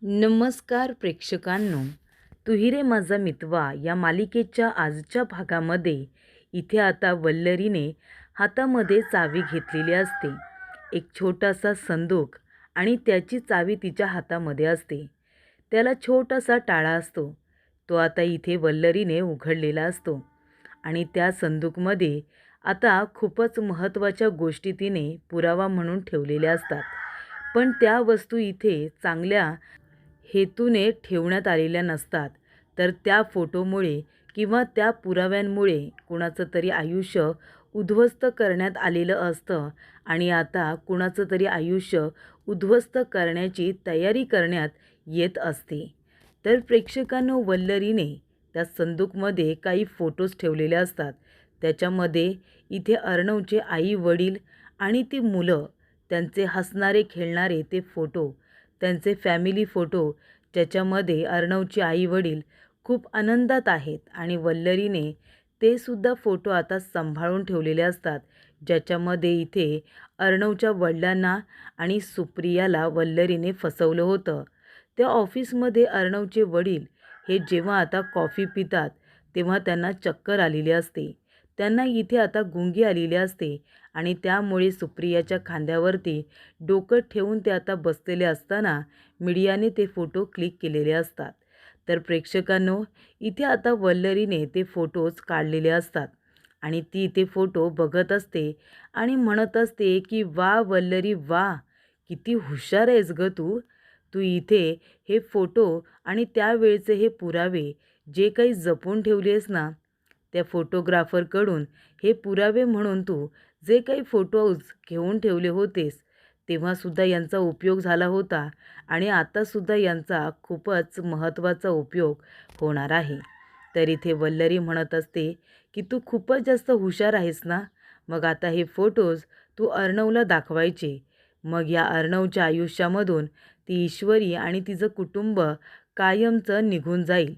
नमस्कार प्रेक्षकांनो, तुही रे माझा मितवा या मालिकेच्या आजच्या भागामध्ये इथे आता वल्लरीने हातामध्ये चावी घेतलेली असते. एक छोटासा संदूक आणि त्याची चावी तिच्या हातामध्ये असते. त्याला छोटासा टाळा असतो. तो आता इथे वल्लरीने उघडलेला असतो आणि त्या संदूकमध्ये आता खूपच महत्त्वाच्या गोष्टी तिने पुरावा म्हणून ठेवलेल्या असतात. पण त्या वस्तू इथे चांगल्या हेतूने ठेवण्यात आलेल्या नसतात, तर त्या फोटोमुळे किंवा त्या पुराव्यांमुळे कुणाचं तरी आयुष्य उद्ध्वस्त करण्यात आलेलं असतं आणि आता कुणाचं तरी आयुष्य उद्ध्वस्त करण्याची तयारी करण्यात येत असते. तर प्रेक्षकांनो, वल्लरीने त्या संदूकमध्ये काही फोटोज ठेवलेले असतात. त्याच्यामध्ये इथे अर्णवचे आई वडील आणि ती मुलं, त्यांचे हसणारे खेळणारे ते फोटो, त्यांचे फॅमिली फोटो, ज्याच्यामध्ये अर्णवचे आई वडील खूप आनंदात आहेत आणि वल्लरीने ते सुद्धा फोटो आता सांभाळून ठेवलेले असतात. ज्याच्यामध्ये इथे अर्णवच्या वडिलांना आणि सुप्रियाला वल्लरीने फसवलं होतं. त्या ऑफिसमध्ये अर्णवचे वडील हे जेव्हा आता कॉफी पितात तेव्हा त्यांना चक्कर आलेली असते. त्यांना इथे आता गुंगी आलेली असते आणि त्यामुळे सुप्रियाच्या खांद्यावरती डोकं ठेवून ते आता बसलेले असताना मीडियाने ते फोटो क्लिक केलेले असतात. तर प्रेक्षकांनो, इथे आता वल्लरीने ते फोटोज काढलेले असतात आणि ती ते फोटो बघत असते आणि म्हणत असते की वा वल्लरी वा, किती हुशार आहेस गं तू. तू इथे हे फोटो आणि त्यावेळचे हे पुरावे जे काही जपून ठेवलेस ना, त्या फोटोग्राफरकडून हे पुरावे म्हणून तू जे काही फोटोज घेऊन ठेवले होतेस तेव्हासुद्धा यांचा उपयोग झाला होता आणि आतासुद्धा यांचा खूपच महत्त्वाचा उपयोग होणार आहे. तर इथे वल्लरी म्हणत असते की तू खूपच जास्त हुशार आहेस ना, मग आता हे फोटोज तू अर्णवला दाखवायचे. मग या अर्णवच्या आयुष्यामधून ती ईश्वरी आणि तिचं कुटुंब कायमचं निघून जाईल.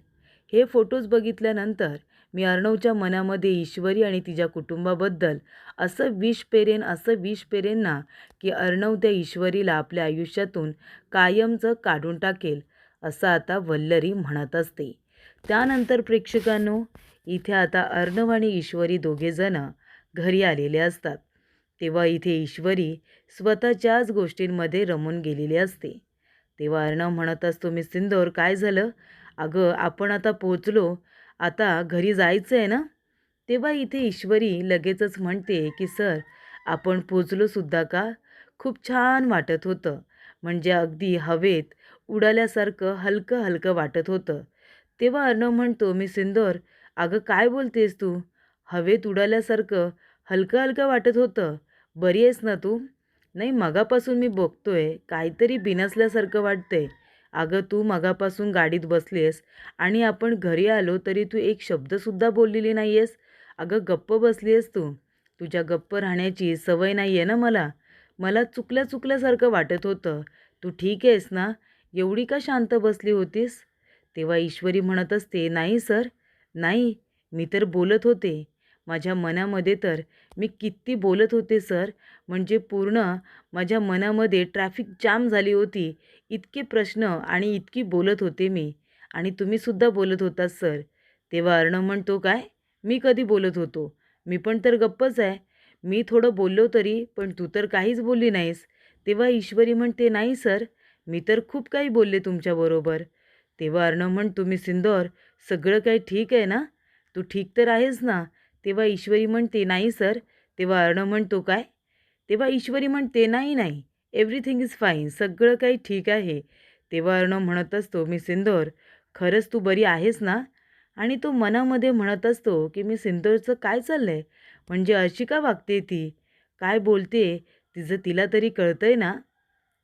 हे फोटोज बघितल्यानंतर मी अर्णवच्या मनामध्ये ईश्वरी आणि तिच्या कुटुंबाबद्दल असं विष पेरेन ना, की अर्णव त्या ईश्वरीला आपल्या आयुष्यातून कायमचं काढून टाकेल, असं आता वल्लरी म्हणत असते. त्यानंतर प्रेक्षकांनो, इथे आता अर्णव आणि ईश्वरी दोघेजण घरी आलेले असतात. तेव्हा इथे ईश्वरी स्वतःच्याच गोष्टींमध्ये रमून गेलेली असते. तेव्हा अर्णव म्हणत असतो, मी सिंदूर काय झालं? अगं आपण आता पोचलो, आता घरी जायचं आहे ना? तेव्हा इथे ईश्वरी लगेचच म्हणते की सर, आपण पोचलोसुद्धा का? खूप छान वाटत होतं. म्हणजे अगदी हवेत उडाल्यासारखं हलकं हलकं वाटत होतं. तेव्हा अर्णव म्हणतो, मी सिंदूर, अगं काय बोलतेस तू? हवेत उडाल्यासारखं हलकं हलकं वाटत होतं. बरी आहेस ना तू? नाही, मगापासून मी बघतोय काहीतरी बिनसल्यासारखं वाटतंय. अगं तू मगापासून गाडीत बसलीस आणि आपण घरी आलो तरी तू एक शब्दसुद्धा बोललेली नाही आहेस. अगं गप्प बसली आहेस तू. तुझ्या गप्प राहण्याची सवय नाही आहे ना मला. मला चुकल्यासारखं वाटत होतं. तू ठीक आहेस ना? एवढी का शांत बसली होतीस? तेव्हा ईश्वरी म्हणत असते, नाही सर, नाही. मी तर बोलत होते. माझ्या मनामध्ये तर मी किती बोलत होते सर. म्हणजे पूर्ण माझ्या मनामध्ये ट्रॅफिक जाम झाली होती. इतके प्रश्न आणि इतकी बोलत होते मी. आणि तुम्हीसुद्धा बोलत होतात सर. तेव्हा अर्णव म्हणतो, काय? मी कधी बोलत होतो? मी पण तर गप्पच आहे. मी थोडं बोललो तरी, पण तू तर काहीच बोलली नाहीस. तेव्हा ईश्वरी म्हणते, नाही सर, मी तर खूप काही बोलले तुमच्याबरोबर. तेव्हा अर्णव म्हणतो, मी सिंदूर, सगळं काही ठीक आहे ना? तू ठीक तर आहेस ना? तेव्हा ईश्वरी म्हणते, नाही सर. तेव्हा अर्णव म्हणतो, काय? तेव्हा ईश्वरी म्हणते, नाही नाही, एव्हरीथिंग इज फाईन, सगळं काही ठीक आहे. तेव्हा अर्णव म्हणत असतो, मी सिंदूर, खरंच तू बरी आहेस ना? आणि तो मनामध्ये म्हणत असतो की मी सिंदूरचं काय चाललं आहे, म्हणजे अशी का वागते ती, काय बोलते, तिचं तिला तरी कळतंय ना?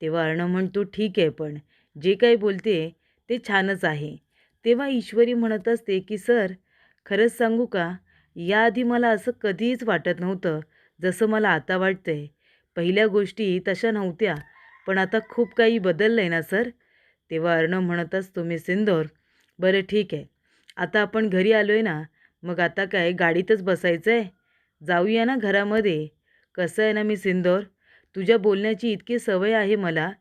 तेव्हा अर्णव म्हणतो, ठीक आहे, पण जे काही बोलते ते छानच आहे. तेव्हा ईश्वरी म्हणत असते की सर, खरंच सांगू का, याआधी मला असं कधीच वाटत नव्हतं जसं मला आता वाटतंय. पहिल्या गोष्टी तशा नव्हत्या, पण आता खूप काही बदललं आहे ना सर? तेव्हा अर्णव म्हणत असतो, मी सिंदूर, बरं ठीक आहे, आता आपण घरी आलो आहे ना, मग आता काय गाडीतच बसायचं आहे? जाऊया ना घरामध्ये. कसं आहे ना मी सिंदूर, तुझ्या बोलण्याची इतकी सवय आहे मला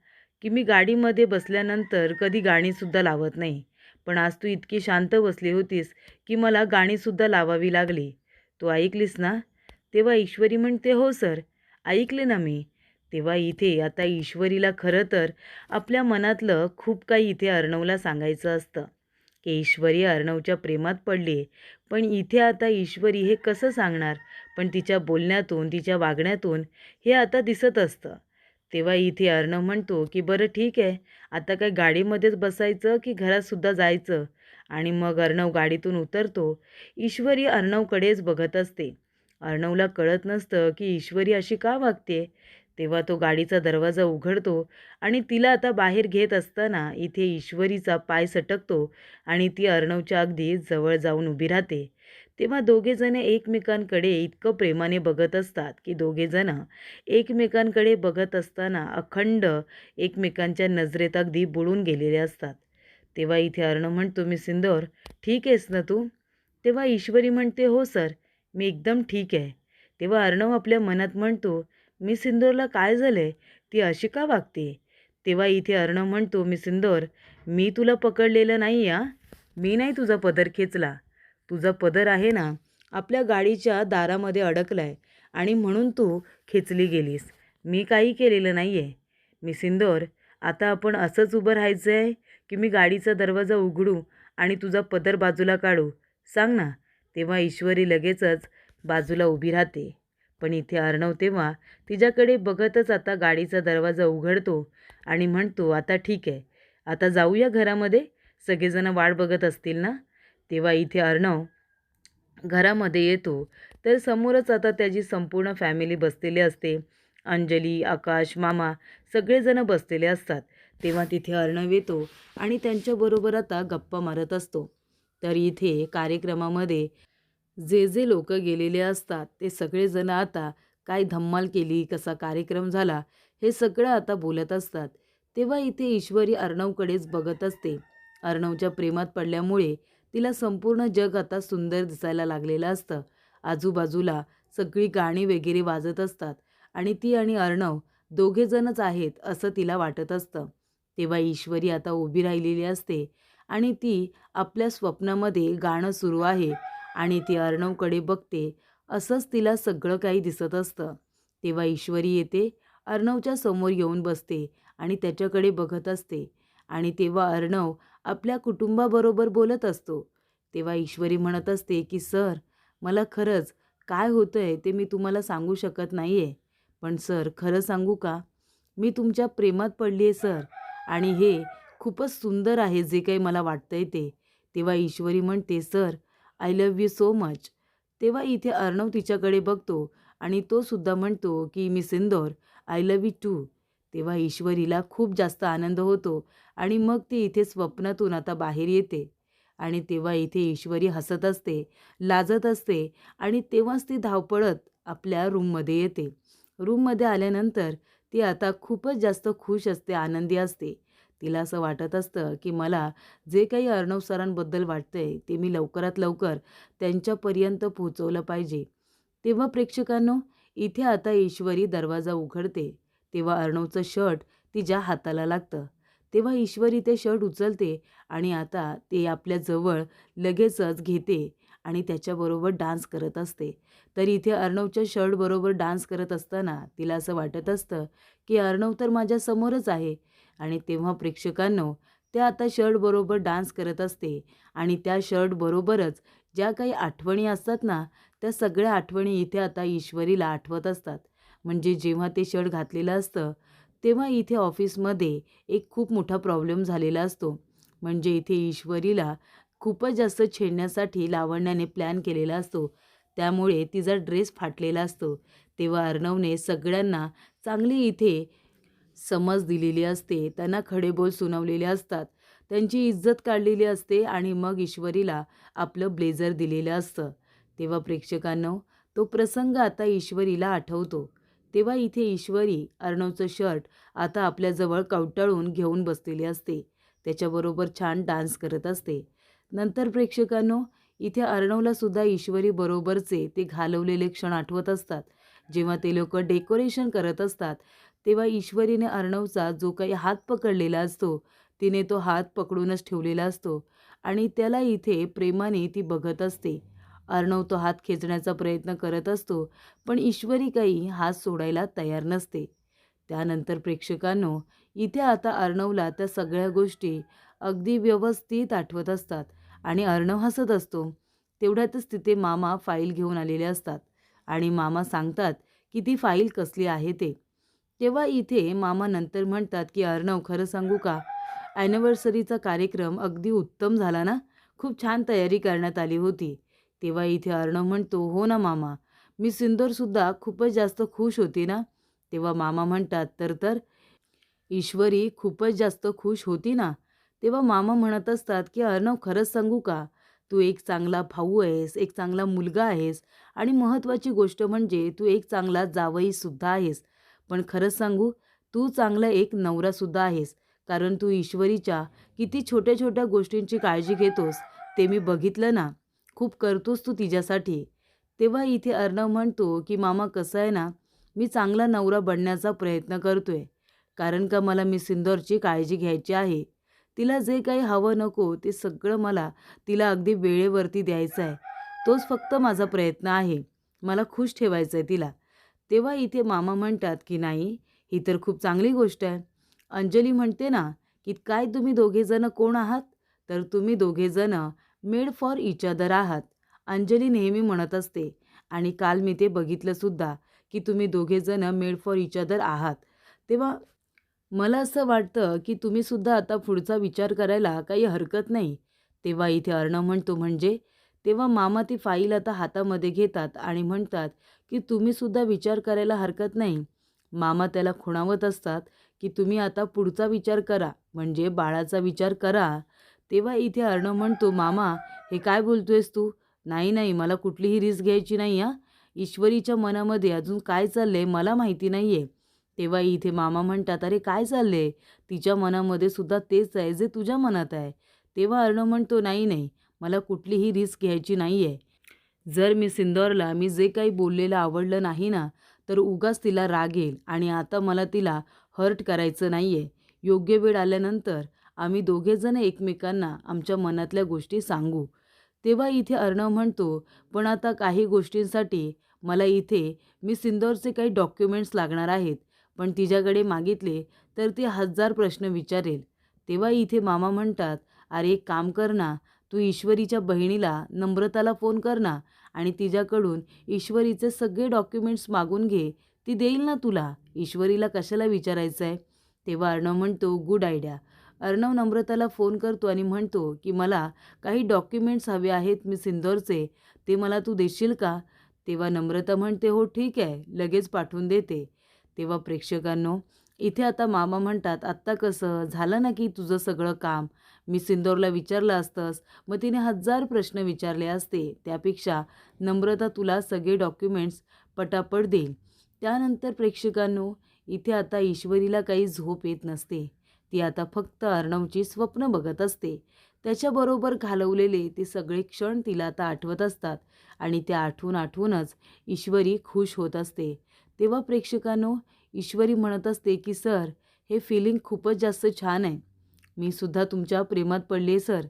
की मी गाडीमध्ये बसल्यानंतर कधी गाणीसुद्धा लावत नाही. पण आज तू इतकी शांत बसली होतीस की मला गाणीसुद्धा लावावी लागली. तू ऐकलीस ना?" तेव्हा ईश्वरी म्हणते, "हो सर, ऐकले ना मी." तेव्हा इथे आता ईश्वरीला खरं तर आपल्या मनातलं खूप काही इथे अर्णवला सांगायचं असतं, की ईश्वरी अर्णवच्या प्रेमात पडली आहे. पण इथे आता ईश्वरी हे कसं सांगणार? पण तिच्या बोलण्यातून, तिच्या वागण्यातून हे आता दिसत असतं. तेव्हा इथे अर्णव म्हणतो, की "बरं ठीक आहे, आता काय गाडीमध्येच बसायचं की घरातसुद्धा जायचं?" आणि मग अर्णव गाडीतून उतरतो. ईश्वरी अर्णवकडेच बघत असते. अर्णवला कळत नसतं, की ईश्वरी अशी का वागते? तेव्हा तो गाडीचा दरवाजा उघडतो आणि तिला आता बाहेर घेत असताना इथे ईश्वरीचा पाय सटकतो आणि ती अर्णवच्या अगदी जवळ जाऊन उभी राहते. तेव्हा दोघेजण एकमेकांकडे इतकं प्रेमाने बघत असतात, की दोघेजण एकमेकांकडे बघत असताना अखंड एकमेकांच्या नजरेत अगदी बुडून गेलेले असतात. तेव्हा इथे अर्णव म्हणतो, "मी सिंदूर, ठीक आहेस ना तू?" तेव्हा ईश्वरी म्हणते, "हो सर, मी एकदम ठीक आहे." तेव्हा अर्णव आपल्या मनात म्हणतो, "मी सिंदूरला काय झालंय? ती अशी का वागते?" तेव्हा इथे अर्णव म्हणतो, "मी सिंदूर, मी तुला पकडलेलं नाही हां. मी नाही तुझा पदर खेचला. तुझा पदर आहे ना, आपल्या गाडीच्या दारामध्ये अडकलाय आणि म्हणून तू खेचली गेलीस. मी काही केलेलं नाही आहे. मी सिंदूर, आता आपण असंच उभं राहायचं आहे, की मी गाडीचा दरवाजा उघडू आणि तुझा पदर बाजूला काढू? सांग ना." तेव्हा ईश्वरी लगेचच बाजूला उभी राहते. पण इथे अर्णव तेव्हा तिच्याकडे बघतच आता गाडीचा दरवाजा उघडतो आणि म्हणतो, "आता ठीक आहे. आता जाऊया घरामध्ये? सगळेजण वाट बघत असतील ना?" तेव्हा इथे अर्णव घरामध्ये येतो तर समोरच आता त्याची संपूर्ण फॅमिली बसलेली असते. अंजली, आकाश, मामा सगळेजण बसलेले असतात. तेव्हा तिथे अर्णव येतो आणि त्यांच्याबरोबर आता गप्पा मारत असतो. तर इथे कार्यक्रमामध्ये जे जे लोक गेलेले असतात ते सगळेजण आता काय धम्माल केली, कसा कार्यक्रम झाला, हे सगळं आता बोलत असतात. तेव्हा इथे ईश्वरी अर्णवकडेच बघत असते. अर्णवच्या प्रेमात पडल्यामुळे तिला संपूर्ण जग आता सुंदर दिसायला लागलेलं असतं. आजूबाजूला सगळी गाणी वगैरे वाजत असतात आणि ती आणि अर्णव दोघेजणच आहेत असं तिला वाटत असतं. तेव्हा ईश्वरी आता उभी राहिलेली असते आणि ती आपल्या स्वप्नामध्ये गाणं सुरू आहे आणि ती अर्णवकडे बघते. असंच तिला सगळं काही दिसत असतं. तेव्हा ईश्वरी येते, अर्णवच्या समोर येऊन बसते आणि त्याच्याकडे बघत असते आणि तेव्हा अर्णव आपल्या कुटुंबाबरोबर बोलत असतो. तेव्हा ईश्वरी म्हणत असते, की "सर, मला खरंच काय होतंय ते मी तुम्हाला सांगू शकत नाही आहे. पण सर, खरं सांगू का? मी तुमच्या प्रेमात पडली आहे सर आणि हे खूपच सुंदर आहे जे काही मला वाटतंय ते." तेव्हा ईश्वरी म्हणते, "sir, I love you so much." तेव्हा इथे अर्णव तिच्याकडे बघतो आणि तो सुद्धा म्हणतो, की "मी सिंदूर, आय लव्ह यू टू." तेव्हा ईश्वरीला खूप जास्त आनंद होतो आणि मग ती इथे स्वप्नातून आता बाहेर येते आणि तेव्हा इथे ईश्वरी हसत असते, लाजत असते आणि तेव्हाच ती धावपळत आपल्या रूममध्ये येते. रूममध्ये आल्यानंतर ती आता खूपच जास्त खुश असते, आनंदी असते. तिला असं वाटत असतं, की मला जे काही अर्णव सरांबद्दल वाटतंय ते मी लवकरात लवकर त्यांच्यापर्यंत पोहोचवलं पाहिजे. तेव्हा प्रेक्षकांनो, इथे आता ईश्वरी दरवाजा उघडते. तेव्हा अर्णवचं शर्ट तिच्या हाताला लागतं. तेव्हा ईश्वरी ते शर्ट उचलते आणि आता ते आपल्या जवळ लगेचच घेते आणि त्याच्याबरोबर डान्स करत असते. तर इथे अर्णवच्या शर्टबरोबर डान्स करत असताना तिला असं वाटत असतं, की अर्णव तर माझ्यासमोरच आहे आणि तेव्हा प्रेक्षकांनो, त्या आता शर्टबरोबर डान्स करत असते आणि त्या शर्टबरोबरच ज्या काही आठवणी असतात ना, त्या सगळ्या आठवणी इथे आता ईश्वरीला आठवत असतात. म्हणजे जेव्हा ते शर्ट घातलेलं असतं, तेव्हा इथे ऑफिसमध्ये एक खूप मोठा प्रॉब्लेम झालेला असतो. म्हणजे इथे ईश्वरीला खूपच जास्त छेडण्यासाठी लावण्याने प्लॅन केलेला असतो. त्यामुळे तिचा ड्रेस फाटलेला असतो. तेव्हा अर्णवने सगळ्यांना चांगली इथे समज दिलेली असते. त्यांना खडेबोल सुनावलेले असतात. त्यांची इज्जत काढलेली असते आणि मग ईश्वरीला आपलं ब्लेझर दिलेलं असतं. तेव्हा प्रेक्षकांनो, तो प्रसंग आता ईश्वरीला आठवतो. तेव्हा इथे ईश्वरी अर्णवचं शर्ट आता आपल्याजवळ कवटाळून घेऊन बसलेली असते. त्याच्याबरोबर छान डान्स करत असते. नंतर प्रेक्षकांनो, इथे अर्णवला सुद्धा ईश्वरी बरोबरचे ते घालवलेले क्षण आठवत असतात. जेव्हा ते लोकं डेकोरेशन करत असतात, तेव्हा ईश्वरीने अर्णवचा जो काही हात पकडलेला असतो, तिने तो हात पकडूनच ठेवलेला असतो आणि त्याला इथे प्रेमाने ती बघत असते. अर्णव तो हात खेचण्याचा प्रयत्न करत असतो, पण ईश्वरी काही हात सोडायला तयार नसते. त्यानंतर प्रेक्षकांनो, इथे आता अर्णवला त्या सगळ्या गोष्टी अगदी व्यवस्थित आठवत असतात आणि अर्णव हसत असतो. तेवढ्यातच तिथे मामा फाईल घेऊन आलेले असतात आणि मामा सांगतात की ती फाईल कसली आहे ते. तेव्हा इथे मामा नंतर म्हणतात की अर्णव, खरं सांगू का, ॲनिव्हर्सरीचा कार्यक्रम अगदी उत्तम झाला ना, खूप छान तयारी करण्यात आली होती. तेव्हा इथे अर्णव म्हणतो, हो ना मामा, मी सिंदूरसुद्धा खूपच जास्त खुश होती ना. तेव्हा मामा म्हणतात, तर ईश्वरी खूपच जास्त खुश होती ना. तेव्हा मामा म्हणत असतात की अर्णव, खरंच सांगू का, तू एक चांगला भाऊ आहेस, एक चांगला मुलगा आहेस आणि महत्त्वाची गोष्ट म्हणजे तू एक चांगला जावईसुद्धा आहेस. पण खरंच सांगू, तू चांगला एक नवरासुद्धा आहेस. कारण तू ईश्वरीच्या किती छोट्या-छोट्या गोष्टींची काळजी घेतोस, ते मी बघितलं ना. खूप करतोस तू तिच्यासाठी. तेव्हा इथे अर्णव म्हणतो की मामा, कसं आहे ना, मी चांगला नवरा बनण्याचा प्रयत्न करतोय. कारण का मला मिस इंदौरची काळजी घ्यायची आहे. तिला जे काही हवं नको ते सगळं मला तिला अगदी वेळेवरती द्यायचं आहे. तोच फक्त माझा प्रयत्न आहे. मला खुश ठेवायचं आहे तिला. तेव्हा इथे मामा म्हणतात की नाही, ही तर खूप चांगली गोष्ट आहे. अंजली म्हणते ना, की काय तुम्ही दोघेजणं कोण आहात? तर तुम्ही दोघेजणं मेड फॉर ईच अदर आहात. अंजली नेहमी म्हणत असते आणि काल मी ते बघितलंसुद्धा, की तुम्ही दोघेजणं मेड फॉर ईच अदर आहात. तेव्हा मला असं वाटतं, की तुम्हीसुद्धा आता पुढचा विचार करायला काही हरकत नाही. तेव्हा इथे अर्णव म्हणतो, म्हणजे? तेव्हा मामा ती फाईल आता हातामध्ये घेतात आणि म्हणतात, की तुम्हीसुद्धा विचार करायला हरकत नाही. मामा त्याला खुणावत असतात, की तुम्ही आता पुढचा विचार करा, म्हणजे बाळाचा विचार करा. तेव्हा इथे अर्णव म्हणतो, मामा, हे काय बोलतोयस तू? नाही, नाही, मला कुठलीही रिस्क घ्यायची नाही हां. ईश्वरीच्या मनामध्ये अजून काय चाललंय मला माहिती नाहीये. तेव्हा इथे मामा म्हणतात, "अरे काय चाललंय? तिच्या मनामध्ये सुद्धा तेच आहे जे तुझ्या मनात आहे." तेव्हा अर्णव म्हणतो, "नाही, नाही, मला कुठलीही रिस्क घ्यायची नाही आहे. जर मी सिंदौरला मी जे काही बोललेलं आवडलं नाही ना, तर उगाच तिला राग येईल आणि आता मला तिला हर्ट करायचं नाही आहे. योग्य वेळ आल्यानंतर आम्ही दोघेजण एकमेकांना आमच्या मनातल्या गोष्टी सांगू." तेव्हा इथे अर्णव म्हणतो, "पण आता काही गोष्टींसाठी मला इथे मिस इंदौरचे काही डॉक्युमेंट्स लागणार आहेत. पण तिच्याकडे मागितले तर ती 1000 प्रश्न विचारेल." तेव्हा इथे मामा म्हणतात, "अरे एक काम कर ना, तू ईश्वरीच्या बहिणीला नम्रताला फोन कर ना आणि तिच्याकडून ईश्वरीचे सगळे डॉक्युमेंट्स मागून घे. ती देईल ना तुला. ईश्वरीला कशाला विचारायचं आहे?" तेव्हा अर्णव म्हणतो, "गुड आयडिया." अर्णव नम्रताला फोन करतो आणि म्हणतो, की "मला काही डॉक्युमेंट्स हवे आहेत मिस इंदौरचे, ते मला तू देशील का?" तेव्हा नम्रता म्हणते, "हो ठीक आहे, लगेच पाठवून देते." तेव्हा प्रेक्षकांनो, इथे आता मामा म्हणतात, "आत्ता कसं झालं ना की तुझं सगळं काम. मिस इंदौरला विचारलं असतंस, मग तिने 1000 प्रश्न विचारले असते. त्यापेक्षा नम्रता तुला सगळे डॉक्युमेंट्स पटापट देईल." त्यानंतर प्रेक्षकांनो, इथे आता ईश्वरीला काही झोप येत नसते. ती आता फक्त अर्णवची स्वप्न बघत असते. त्याच्याबरोबर घालवलेले ते सगळे क्षण तिला आता आठवत असतात आणि त्या आठवूनच ईश्वरी खुश होत असते. तेव्हा प्रेक्षकांनो, ईश्वरी म्हणत असते की सर, हे फिलिंग खूपच जास्त छान आहे. मी सुद्धा तुमच्या प्रेमात पडले सर.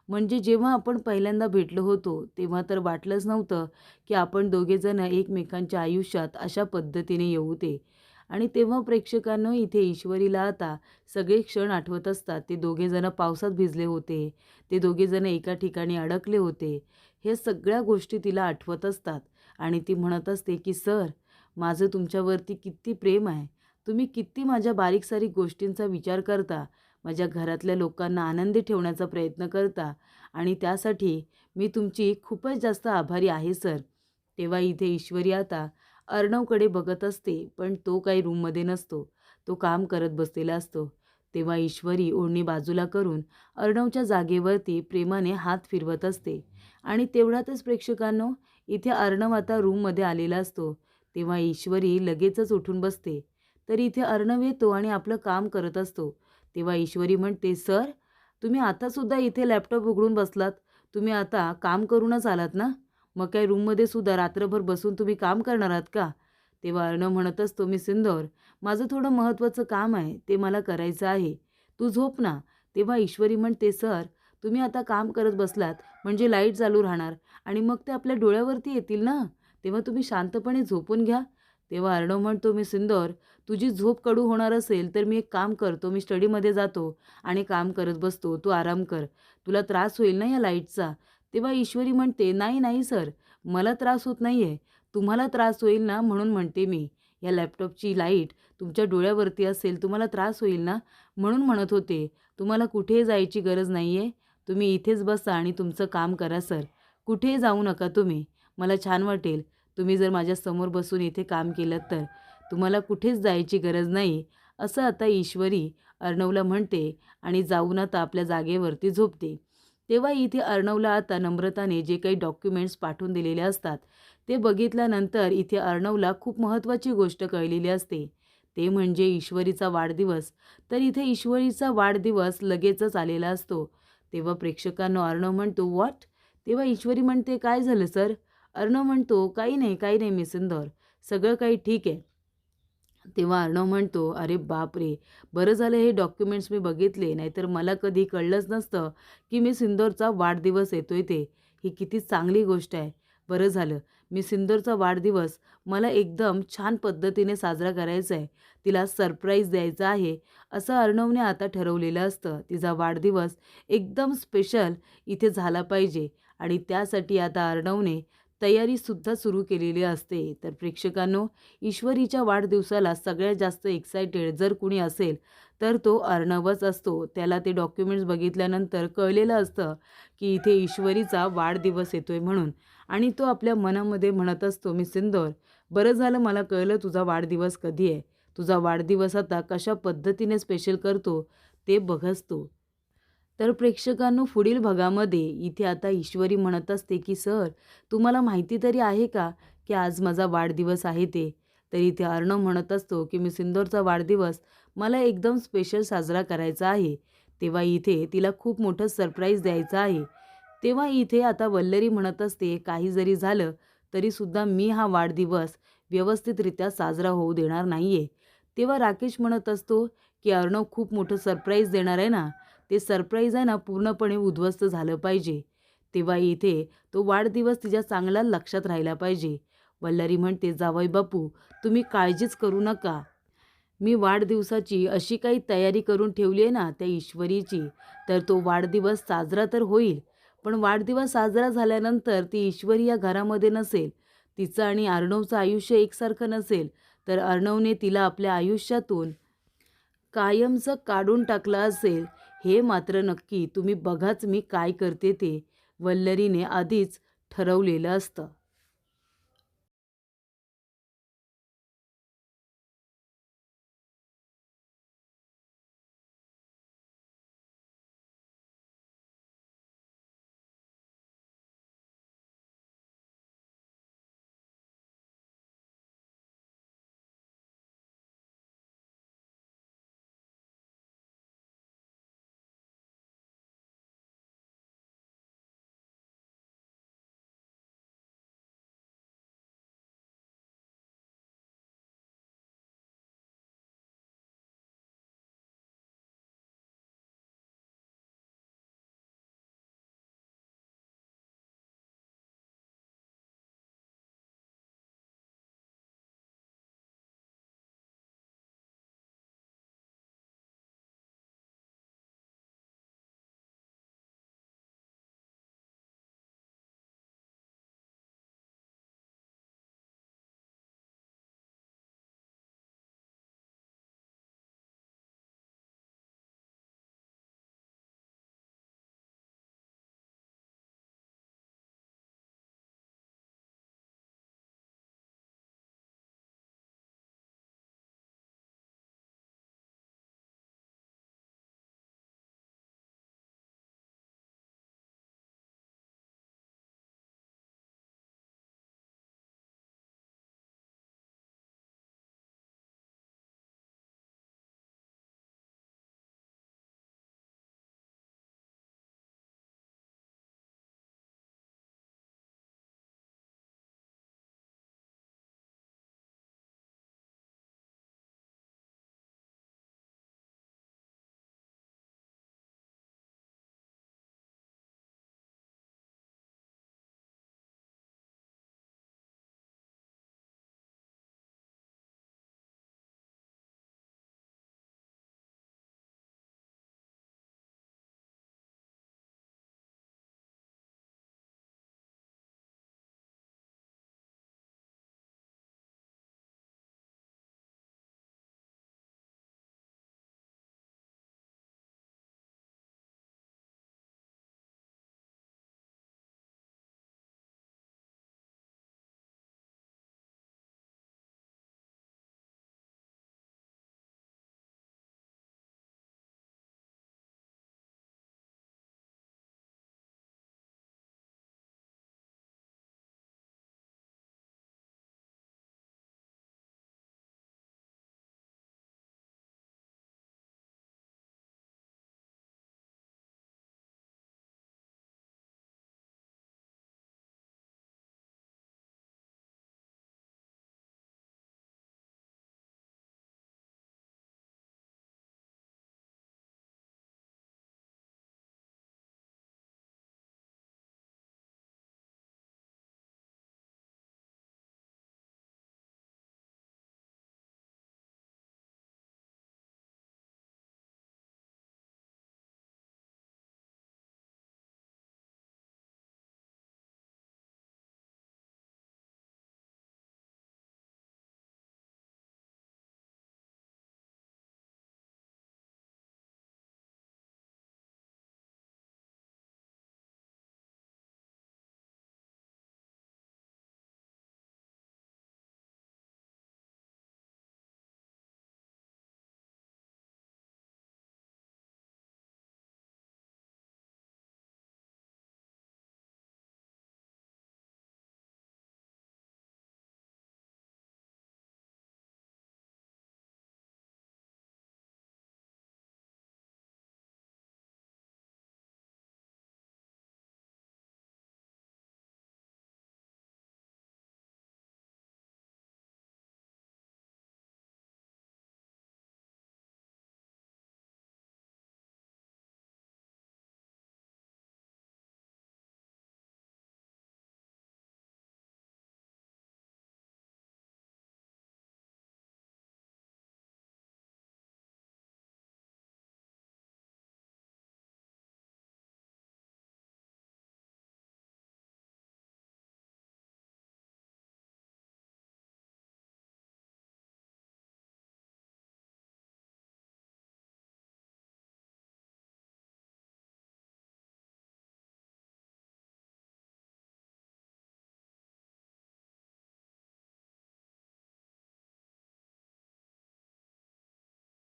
म्हणजे जेव्हा आपण पहिल्यांदा भेटलो होतो तेव्हा तर वाटलंच नव्हतं की आपण दोघेजण एकमेकांच्या आयुष्यात अशा पद्धतीने येऊ ते. आणि तेव्हा प्रेक्षकांनो, इथे ईश्वरीला आता सगळे क्षण आठवत असतात. ते दोघेजण पावसात भिजले होते, ते दोघेजण एका ठिकाणी अडकले होते. हे सगळ्या गोष्टी तिला आठवत असतात आणि ती म्हणत असते की सर, माझं तुमच्यावरती किती प्रेम आहे. तुम्ही किती माझ्या बारीक-सारीक गोष्टींचा विचार करता. माझ्या घरातल्या लोकांना आनंदी ठेवण्याचा प्रयत्न करता आणि त्यासाठी मी तुमची खूपच जास्त आभारी आहे सर. तेव्हा इथे ईश्वरी आता अर्णवकडे बघत असते, पण तो काही रूममध्ये नसतो. तो काम करत बसलेला असतो. तेव्हा ईश्वरी ओढणी बाजूला करून अर्णवच्या जागेवरती प्रेमाने हात फिरवत असते आणि तेवढ्यातच प्रेक्षकांनो, इथे अर्णव आता रूममध्ये आलेला असतो. तेव्हा ईश्वरी लगेचच उठून बसते. तर इथे अर्णव येतो आणि आपलं काम करत असतो. तेव्हा ईश्वरी म्हणते, "सर, तुम्ही आतासुद्धा इथे लॅपटॉप उघडून बसलात. तुम्ही आता काम करूनच आलात ना? मग काय रूममध्ये सुद्धा रात्रभर बसून तुम्ही काम करणार आहात का?" तेव्हा अर्णव म्हणत असतो, मी सिंदूर, माझं थोडं महत्त्वाचं काम आहे, ते मला करायचं आहे, तू झोप ना. तेव्हा ईश्वरी म्हणते, सर तुम्ही आता काम करत बसलात म्हणजे लाईट चालू राहणार आणि मग ते आपल्या डोळ्यावरती येतील ना, तेव्हा तुम्ही शांतपणे झोपून घ्या. तेव्हा अर्णव म्हणतो, मी सिंदूर, तुझी झोप कडू होणार असेल तर मी एक काम करतो, मी स्टडीमध्ये जातो आणि काम करत बसतो, तू आराम कर, तुला त्रास होईल ना या लाईटचा. तेव्हा ईश्वरी म्हणते, नाही नाही सर, मला त्रास होत नाही आहे, तुम्हाला त्रास होईल ना म्हणून म्हणते मी. या लॅपटॉपची लाईट तुमच्या डोळ्यावरती असेल, तुम्हाला त्रास होईल ना म्हणून म्हणत होते. तुम्हाला कुठेही जायची गरज नाही आहे, तुम्ही इथेच बसा आणि तुमचं काम करा सर. कुठेही जाऊ नका तुम्ही. मला छान वाटेल तुम्ही जर माझ्यासमोर बसून इथे काम केलं तर. तुम्हाला कुठेच जायची गरज नाही, असं आता ईश्वरी अर्णवला म्हणते आणि जाऊन आता आपल्या जागेवरती झोपते. तेव्हा इथे अर्णवला आता नम्रताने जे काही डॉक्युमेंट्स पाठवून दिलेले असतात ते बघितल्यानंतर इथे अर्णवला खूप महत्त्वाची गोष्ट कळलेली असते. ते म्हणजे ईश्वरीचा वाढदिवस. तर इथे ईश्वरीचा वाढदिवस लगेचच आलेला असतो. तेव्हा प्रेक्षकांनो अर्णव म्हणतो, व्हॉट? तेव्हा ईश्वरी म्हणते, काय झालं सर? अर्णव म्हणतो, काही नाही काही नाही मी सिंदूर, सगळं काही ठीक आहे. तेव्हा अर्णव म्हणतो, अरे बापरे, बरं झालं हे डॉक्युमेंट्स मी बघितले, नाहीतर मला कधी कळलंच नसतं की मी सिंदूरचा वाढदिवस येतोय ते. ही किती चांगली गोष्ट आहे. बरं झालं, मी सिंदूरचा वाढदिवस मला एकदम छान पद्धतीने साजरा करायचा आहे, तिला सरप्राईज द्यायचा आहे, असं अर्णवने आता ठरवलेलं असतं. तिचा वाढदिवस एकदम स्पेशल इथे झाला पाहिजे आणि त्यासाठी आता अर्णवने तयारीसुद्धा सुरू केलेली असते. तर प्रेक्षकांनो, ईश्वरीच्या वाढदिवसाला सगळ्यात जास्त एक्सायटेड जर कुणी असेल तर तो अर्णवच असतो. त्याला ते डॉक्युमेंट्स बघितल्यानंतर कळलेलं असतं की इथे ईश्वरीचा वाढदिवस येतोय म्हणून आणि तो आपल्या मनामध्ये म्हणत असतो, मी सिंदूर, बरं झालं मला कळलं तुझा वाढदिवस कधी आहे. तुझा वाढदिवस आता कशा पद्धतीने स्पेशल करतो ते बघच तू. तर प्रेक्षकांनो, पुढील भागामध्ये इथे आता ईश्वरी म्हणत असते की सर, तुम्हाला माहिती तरी आहे का की आज माझा वाढदिवस आहे ते. तर इथे अर्णव म्हणत असतो की मी सिंदूरचा वाढदिवस मला एकदम स्पेशल साजरा करायचा आहे. तेव्हा इथे तिला खूप मोठं सरप्राईज द्यायचं आहे. तेव्हा इथे आता वल्लरी म्हणत असते, काही जरी झालं तरीसुद्धा मी हा वाढदिवस व्यवस्थितरित्या साजरा होऊ देणार नाही आहे. तेव्हा राकेश म्हणत असतो की अर्णव खूप मोठं सरप्राईज देणार आहे ना, ते सरप्राईज आहे ना पूर्णपणे उद्ध्वस्त झालं पाहिजे. तेव्हा इथे तो वाढदिवस तिच्या चांगला लक्षात राहिला पाहिजे. वल्लरी म्हणते, जावई बापू, तुम्ही काळजीच करू नका. मी वाढदिवसाची अशी काही तयारी करून ठेवली आहे ना त्या ईश्वरीची, तर तो वाढदिवस साजरा तर होईल, पण वाढदिवस साजरा झाल्यानंतर ती ईश्वरी या घरामध्ये नसेल, तिचं आणि अर्णवचं आयुष्य एकसारखं नसेल, तर अर्णवने तिला आपल्या आयुष्यातून कायमचं काढून टाकलं असेल. हे मात्र नक्की तुम्ही बघाच मी काय करते ते. वल्लरीने आधीच ठरवलेलं असतं.